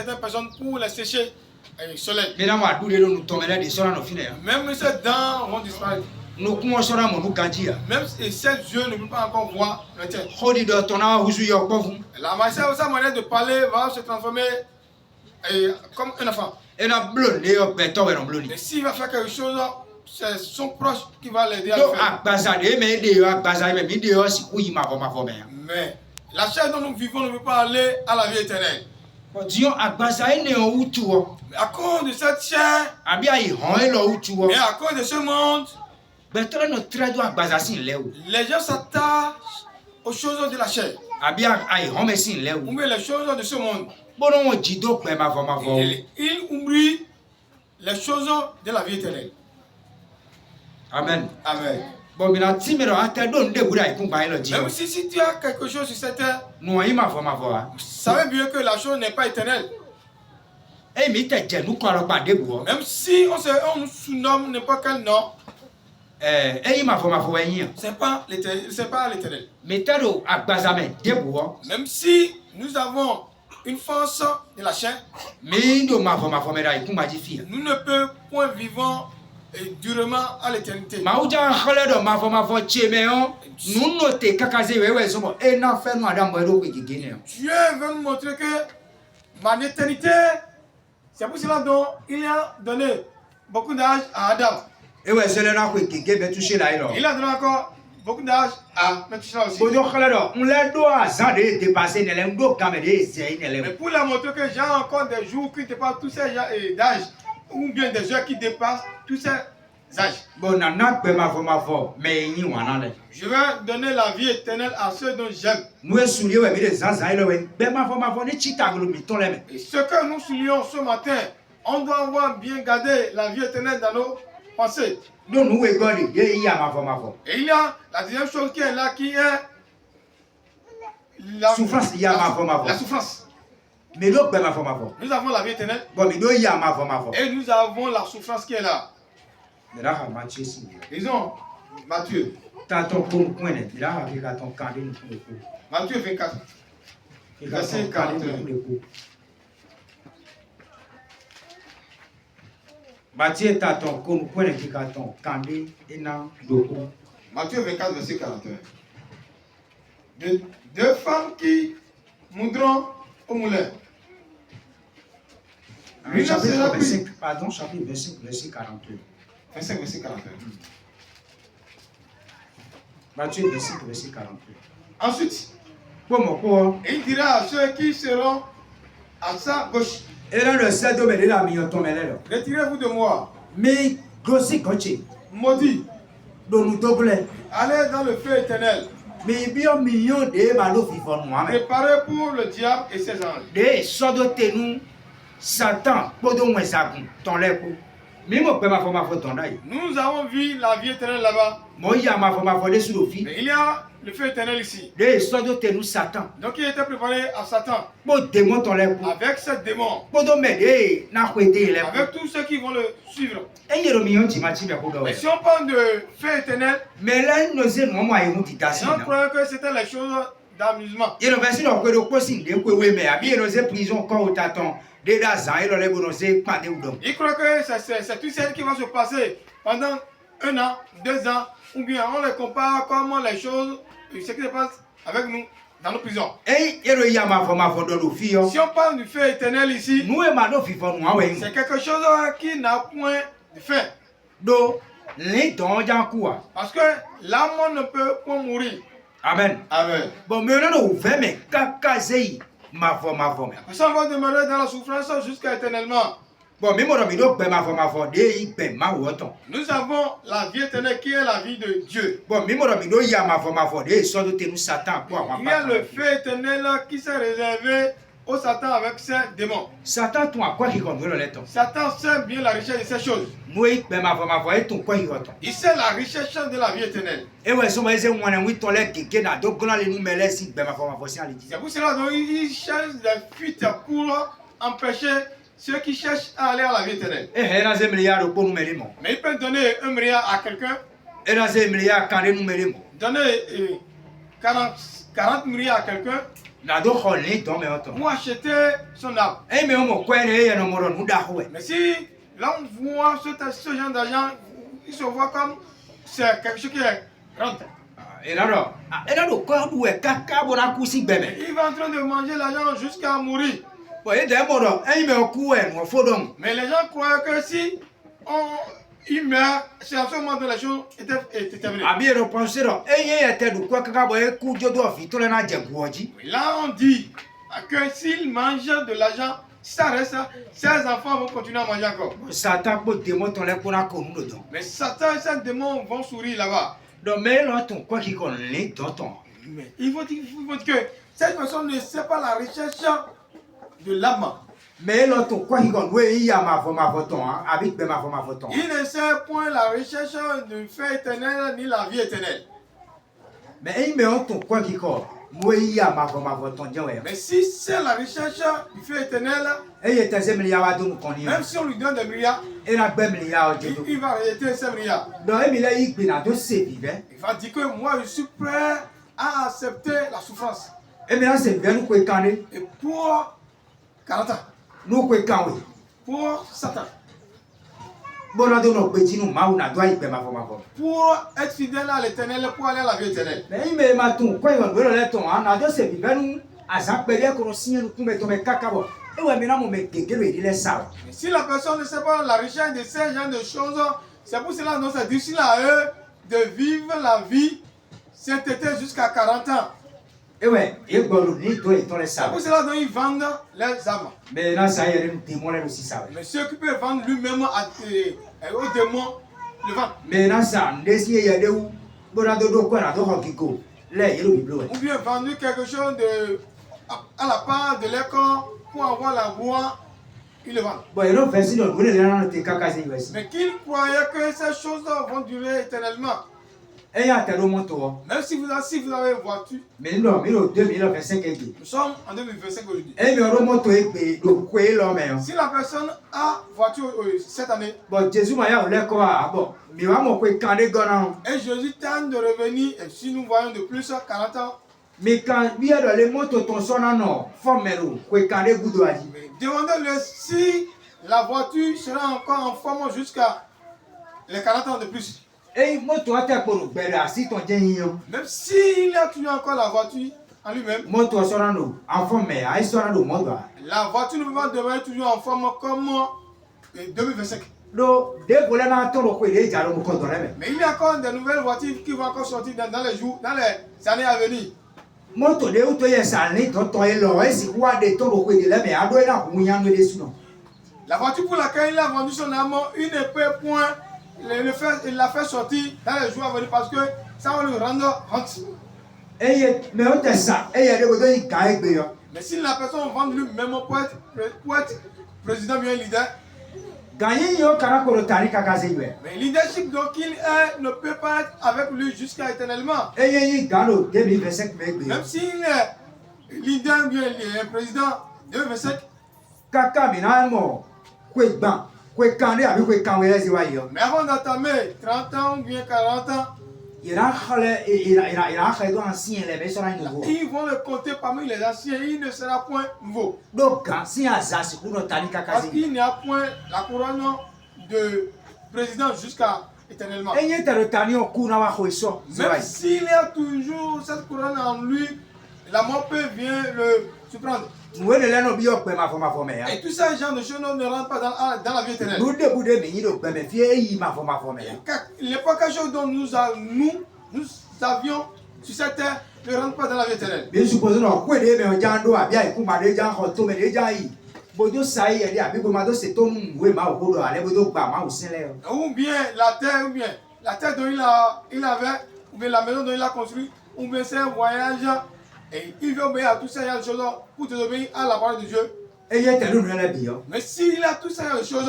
certaines personnes pour les sécher le soleil. Même ces dents vont disparaître. Même ces yeux ne peuvent pas encore voir le tien. Sa manière de parler va se transformer comme un enfant. Et s'il va faire quelque chose, c'est son proche qui va l'aider à le faire. Mais la chair dont nous vivons ne peut pas aller à la vie éternelle. Mais à cause de cette chair, mais à cause de ce monde, les gens s'attachent aux choses de la chair. Ou bien les choses de ce monde. Ils oublient les choses de la vie éternelle. Amen. Amen. Même si tu as quelque chose sur cette terre, savez bien que la chose n'est pas éternelle. Même si on nous surnomme n'importe quel nom, c'est pas l'éternel. Même si nous avons une force de la chair, nous ne pouvons point vivre durement à l'éternité. Dieu veut nous montrer que ma éternité, c'est pour cela dont il a donné beaucoup d'âge à Adam. Il a donné encore beaucoup d'âge à Methuselah aussi. Mais pour la montrer que j'ai encore des jours qui dépassent tous ces âges, ou bien des heures qui dépassent tous ces âges. Je vais donner la vie éternelle à ceux dont j'aime. Et ce que nous soulignons ce matin, on doit avoir bien gardé la vie éternelle dans nos pensées. Et il y a la deuxième chose qui est là, qui est la souffrance. La souffrance. Nous avons la vie éternelle et nous avons la souffrance qui est là. Disons, Matthieu. Matthieu 24, verset 41. Matthieu 24, verset 41. Deux femmes qui moudront au moulin. Chapitre 25, verset 42. 25, verset 41. Matthieu 25, verset 42. Ensuite, il dira à ceux qui seront à sa gauche, retirez-vous de moi, maudit, allez dans le feu éternel, préparé pour le diable et ses anges. Satan, nous avons vu la vie éternelle là-bas. Mais il y a le feu éternel ici. Donc il était préparé à Satan. Avec ce démon. Avec tous ceux qui vont le suivre. Mais si on parle de feu éternel, on croyait que c'était les choses d'amusement. Il croit que c'est tout ce qui va se passer pendant 1 an, 2 ans, ou bien on les compare comment les choses, ce qui se passe avec nous dans nos prisons. Si on parle du feu éternel ici, c'est quelque chose qui n'a point de fin. Parce que l'âme ne peut point mourir. Amen. Amen. La personne va demeurer dans la souffrance jusqu'à éternellement. Nous avons la vie éternelle qui est la vie de Dieu. Il y a le feu éternel qui s'est réservé au Satan avec ses démons. Satan sait bien la richesse de ces choses. Il sait la richesse de la vie éternelle. C'est pour cela qu'il cherche des fuites pour empêcher ceux qui cherchent à aller à la vie éternelle. Mais il peut donner 1 milliard à quelqu'un. Donner 40 milliards à quelqu'un. pour acheter son âme. Mais si là on voit ce genre d'argent, il se voit comme c'est quelque chose qui est rente. Il va en train de manger l'argent jusqu'à mourir. Mais les gens croient que si il meurt, c'est à ce moment que la chose est terminée. Là on dit que s'il mange de l'argent, ça reste, ses enfants vont continuer à manger encore. Mais Satan et ses démons vont sourire là-bas. Mais il faut dire que cette personne ne sait pas la recherche de l'âme. Il ne sait point la recherche du fait éternel ni la vie éternelle. Mais si c'est la recherche du fait éternel, même si on lui donne des milliards, il va rejeter ces milliards. Il va dire que moi je suis prêt à accepter la souffrance. Et pour 40 ans. Pour Satan. Pour être fidèle à l'éternel, pour aller à la vie éternelle. Si la personne ne sait pas la richesse de ces genres de choses, c'est pour cela que c'est difficile à eux de vivre la vie cet été jusqu'à 40 ans. C'est pour cela qu'ils vendent leurs âmes. Mais ceux qui peuvent vendre lui-même aux démons, le vendent. Ou bien vendre quelque chose à la part de l'école pour avoir la voix, ils le vendent. Mais qu'ils croyaient que ces choses vont durer éternellement. Même si vous avez une voiture, nous sommes en 2025 aujourd'hui. Si la personne a voiture cette année, et Jésus tente de revenir, et si nous voyons de plus 40 ans, demandez-le si la voiture sera encore en forme jusqu'à les 40 ans de plus. Même s'il a toujours encore la voiture en lui-même, la voiture ne peut pas demeurer toujours en forme comme 2025. Mais il y a encore des nouvelles voitures qui vont encore sortir dans les jours, dans les années à venir. La voiture pour laquelle il a vendu son âme, il ne peut point il l'a fait sortir dans les jours à venir parce que ça va lui rendre honte. Mais si la personne vend lui-même pour être président bien leader, mais leadership donc il ne peut pas être avec lui jusqu'à éternellement. Même s'il est leader bien président 2025, mais avant d'entamer 30 ans ou bien 40 ans, ils vont le compter parmi les anciens, il ne sera point nouveau. Parce qu'il n'y a point la couronne de président jusqu'à éternellement. Même s'il y a toujours cette couronne en lui, la mort peut bien le surprendre. Et tous ces gens de choses ne rentrent pas dans la vie éternelle. Il n'y a pas quelque chose dont nous avions sur cette terre ne rentre pas dans la vie éternelle. Ou bien la terre dont il avait, ou bien la maison dont il a construit, ou bien c'est un voyage. Et il veut obéir à toutes ces choses pour te obéir à la parole de Dieu. Mais s'il a toutes ces choses,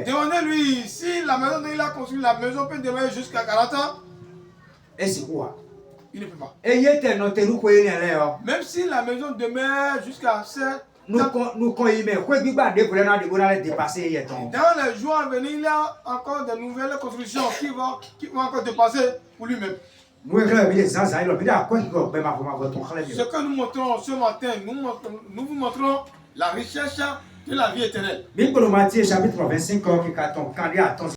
demandez-lui si la maison dont il a construit, la maison peut demeurer jusqu'à 40 ans. Il ne peut pas. Même si la maison demeure jusqu'à 7 ans. Dans les jours à venir, il y a encore de nouvelles constructions qui vont encore dépasser pour lui-même. Ce que nous montrons ce matin, nous vous montrons la recherche de la vie éternelle. Matthieu chapitre 25